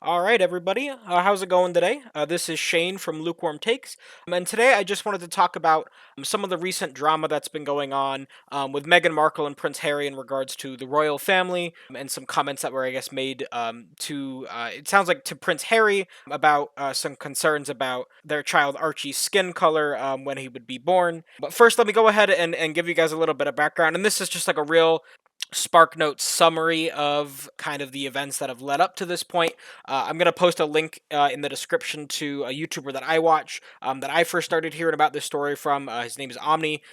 All right, everybody. How's it going today? This is Shane from Lukewarm Takes. And today I just wanted to talk about some of the recent drama that's been going on with Meghan Markle and Prince Harry in regards to the royal family, and some comments that were, I guess, made it sounds like to Prince Harry about some concerns about their child Archie's skin color when he would be born. But first, let me go ahead and give you guys a little bit of background. And this is just like a real SparkNote summary of kind of the events that have led up to this point. I'm going to post a link in the description to a YouTuber that I watch that I first started hearing about this story from. His name is Omni.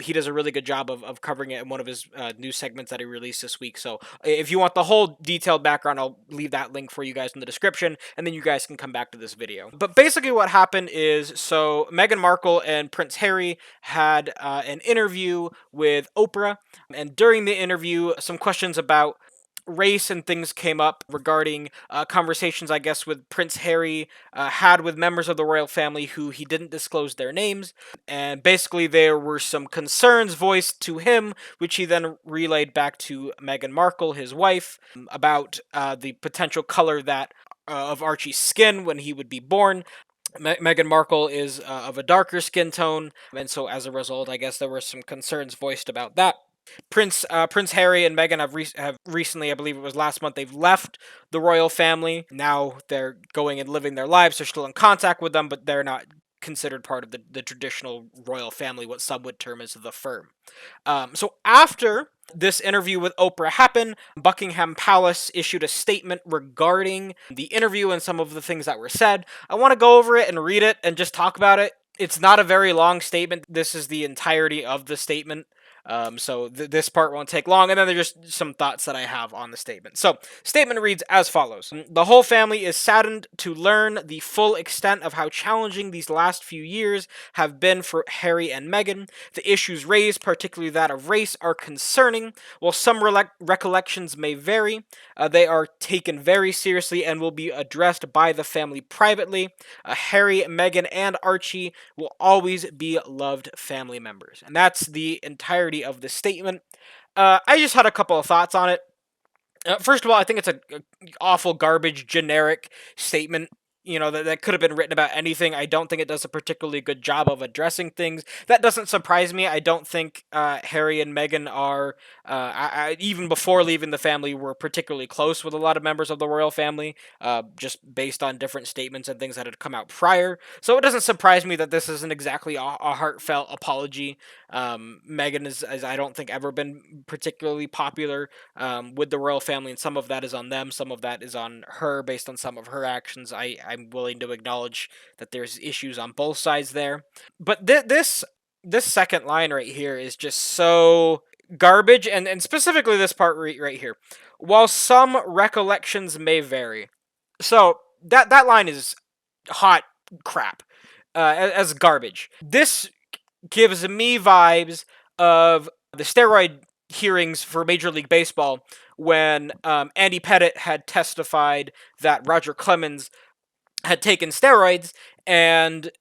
He does a really good job of covering it in one of his news segments that he released this week. So if you want the whole detailed background, I'll leave that link for you guys in the description, and then you guys can come back to this video. But basically what happened is, so Meghan Markle and Prince Harry had an interview with Oprah, and during the interview, some questions about race and things came up regarding conversations, I guess, with Prince Harry had with members of the royal family who he didn't disclose their names. And basically, there were some concerns voiced to him, which he then relayed back to Meghan Markle, his wife, about the potential color that of Archie's skin when he would be born. Meghan Markle is of a darker skin tone, and so as a result, I guess there were some concerns voiced about that. Prince Harry and Meghan have recently, I believe it was last month, they've left the royal family. Now they're going and living their lives. They're still in contact with them, but they're not considered part of the traditional royal family, what some would term as the firm. So after this interview with Oprah happened, Buckingham Palace issued a statement regarding the interview and some of the things that were said. I want to go over it and read it and just talk about it. It's not a very long statement. This is the entirety of the statement. So this part won't take long, and then there's just some thoughts that I have on the statement. So, statement reads as follows. The whole family is saddened to learn the full extent of how challenging these last few years have been for Harry and Meghan. The issues raised, particularly that of race, are concerning. While some recollections may vary, they are taken very seriously and will be addressed by the family privately. Harry, Meghan, and Archie will always be loved family members. And that's the entirety of the statement. I just had a couple of thoughts on it. First of all, I think it's a awful garbage generic statement. You know, that could have been written about anything. I don't think it does a particularly good job of addressing things. That doesn't surprise me. I don't think Harry and Meghan are, even before leaving the family, were particularly close with a lot of members of the royal family, just based on different statements and things that had come out prior. So it doesn't surprise me that this isn't exactly a heartfelt apology. Meghan is, I don't think, ever been particularly popular with the royal family, and some of that is on them, some of that is on her based on some of her actions. I'm willing to acknowledge that there's issues on both sides there, but this second line right here is just so garbage, and specifically this part right here. While some recollections may vary, so that line is hot crap, as garbage. This gives me vibes of the steroid hearings for Major League Baseball when Andy Pettitte had testified that Roger Clemens had taken steroids, and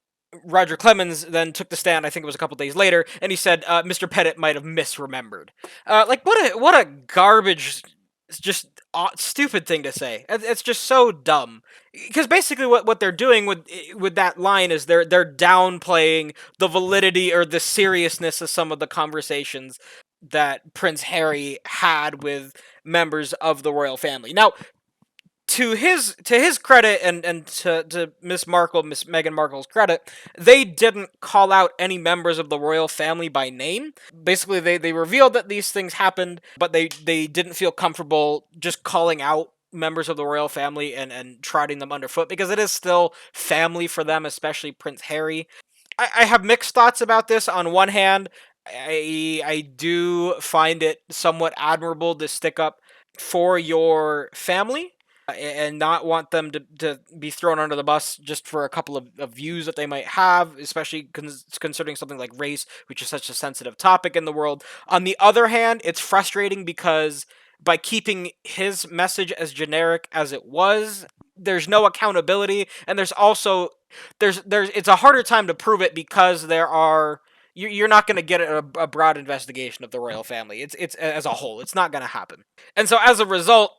Roger Clemens then took the stand. I think it was a couple days later, and he said Mr. Pettitte might have misremembered. Like what a garbage, just stupid thing to say. It's just so dumb. Because basically, what they're doing with that line is they're downplaying the validity or the seriousness of some of the conversations that Prince Harry had with members of the royal family. Now, to his credit, and to Miss Meghan Markle's credit, they didn't call out any members of the royal family by name. Basically, they revealed that these things happened, but they didn't feel comfortable just calling out members of the royal family and trotting them underfoot, because it is still family for them, especially Prince Harry. I have mixed thoughts about this. On one hand, I do find it somewhat admirable to stick up for your family and not want them to be thrown under the bus just for a couple of views that they might have, especially concerning something like race, which is such a sensitive topic in the world. On the other hand, it's frustrating because by keeping his message as generic as it was, there's no accountability, and there's also there's it's a harder time to prove it because there are you're not going to get a broad investigation of the royal family. It's as a whole, it's not going to happen, and so as a result,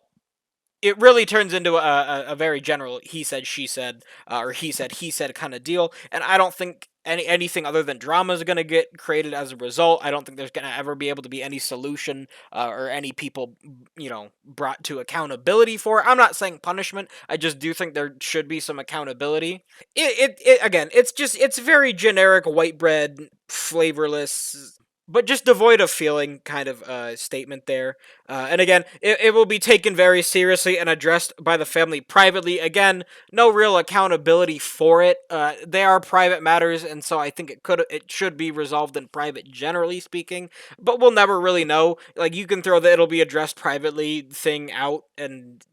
it really turns into a very general he said she said or he said kind of deal, and I don't think anything other than drama is going to get created as a result. I don't think there's going to ever be able to be any solution or any people brought to accountability for it. I'm not saying punishment. I just do think there should be some accountability. It again, it's very generic white bread, flavorless, but just devoid of feeling kind of statement there. And again, it will be taken very seriously and addressed by the family privately. Again, no real accountability for it. They are private matters, and so I think it should be resolved in private, generally speaking. But we'll never really know. Like, you can throw the "it'll be addressed privately" thing out, and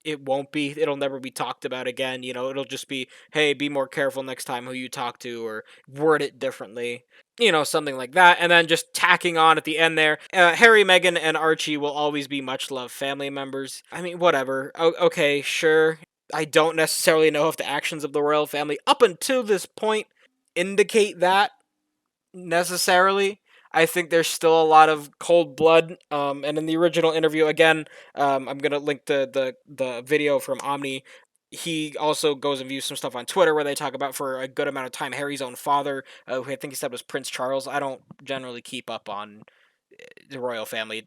it won't be. It'll never be talked about again. It'll just be, hey, be more careful next time who you talk to, or word it differently. Something like that. And then just tacking on at the end there, Harry, Meghan, and Archie will always be much loved family members. I mean, whatever. Okay, sure. I don't necessarily know if the actions of the royal family up until this point indicate that necessarily. I think there's still a lot of cold blood. And in the original interview, again, I'm gonna link the video from Omni. He also goes and views some stuff on Twitter where they talk about, for a good amount of time, Harry's own father, who I think he said was Prince Charles. I don't generally keep up on the royal family.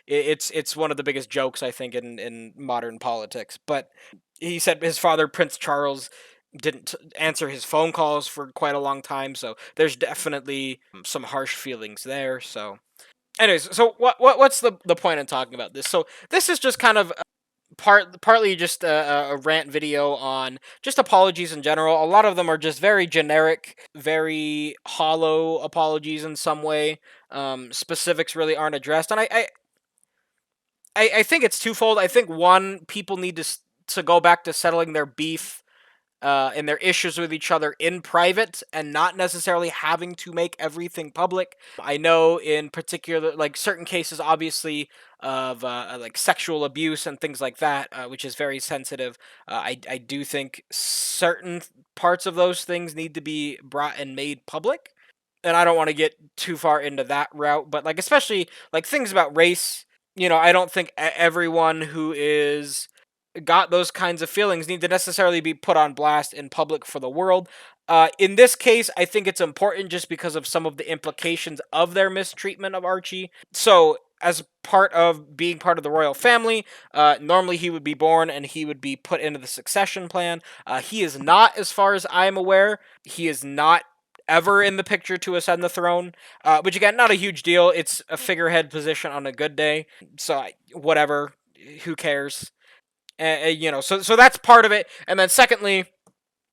It's one of the biggest jokes, I think, in modern politics. But he said his father, Prince Charles, didn't answer his phone calls for quite a long time, so there's definitely some harsh feelings there. So, anyways, so what's the point in talking about this? So this is just kind of partly just a rant video on just apologies in general. A lot of them are just very generic, very hollow apologies in some way. Specifics really aren't addressed, and I think it's twofold. I think, one, people need to go back to settling their beef and their issues with each other in private, and not necessarily having to make everything public. I know in particular, like, certain cases, obviously, of like sexual abuse and things like that, which is very sensitive. I do think certain parts of those things need to be brought and made public. And I don't want to get too far into that route, but, like, especially like things about race, I don't think everyone who is got those kinds of feelings need to necessarily be put on blast in public for the world. In this case, I think it's important just because of some of the implications of their mistreatment of Archie. So, as part of being part of the royal family, normally he would be born and he would be put into the succession plan. He is not, as far as I'm aware. He is not ever in the picture to ascend the throne, which, again, not a huge deal. It's a figurehead position on a good day, so whatever. Who cares? So that's part of it. And then, secondly,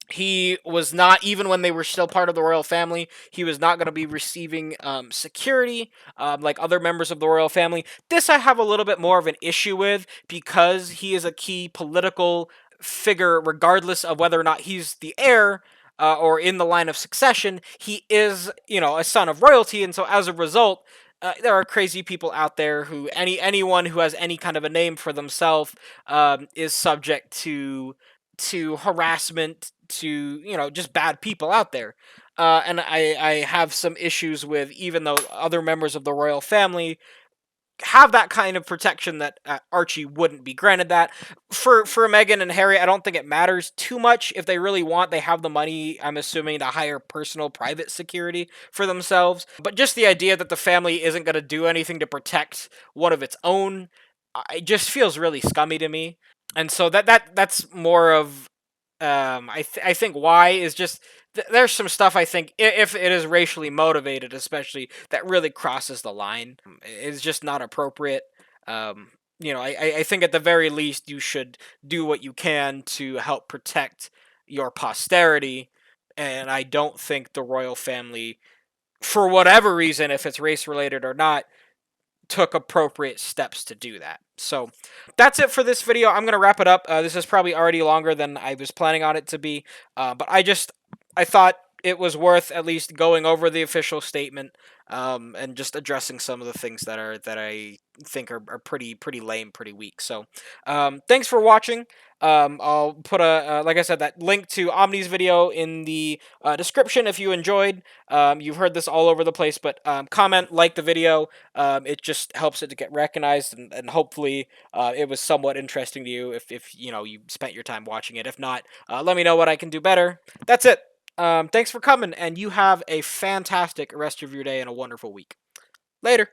he was not, even when they were still part of the royal family, he was not going to be receiving security like other members of the royal family. This I have a little bit more of an issue with, because he is a key political figure, regardless of whether or not he's the heir. Or in the line of succession, he is, a son of royalty, and so as a result, there are crazy people out there who anyone who has any kind of a name for themselves is subject to harassment, to just bad people out there. And I have some issues with, even though other members of the royal family have that kind of protection, that Archie wouldn't be granted that. For Meghan and Harry, I don't think it matters too much. If they really want, they have the money, I'm assuming, to hire personal private security for themselves. But just the idea that the family isn't going to do anything to protect one of its own, it just feels really scummy to me. And so that's more of, I think why is just there's some stuff, I think, if it is racially motivated, especially, that really crosses the line. It's just not appropriate. I think at the very least you should do what you can to help protect your posterity, and I don't think the royal family, for whatever reason, if it's race related or not, took appropriate steps to do that. So that's it for this video. I'm going to wrap it up. This is probably already longer than I was planning on it to be, but I thought it was worth at least going over the official statement, and just addressing some of the things that I think are pretty lame, pretty weak. So thanks for watching. I'll put like I said, that link to Omni's video in the description if you enjoyed. You've heard this all over the place, but comment, like the video. It just helps it to get recognized, and hopefully it was somewhat interesting to you if you spent your time watching it. If not, let me know what I can do better. That's it. Thanks for coming, and you have a fantastic rest of your day and a wonderful week. Later.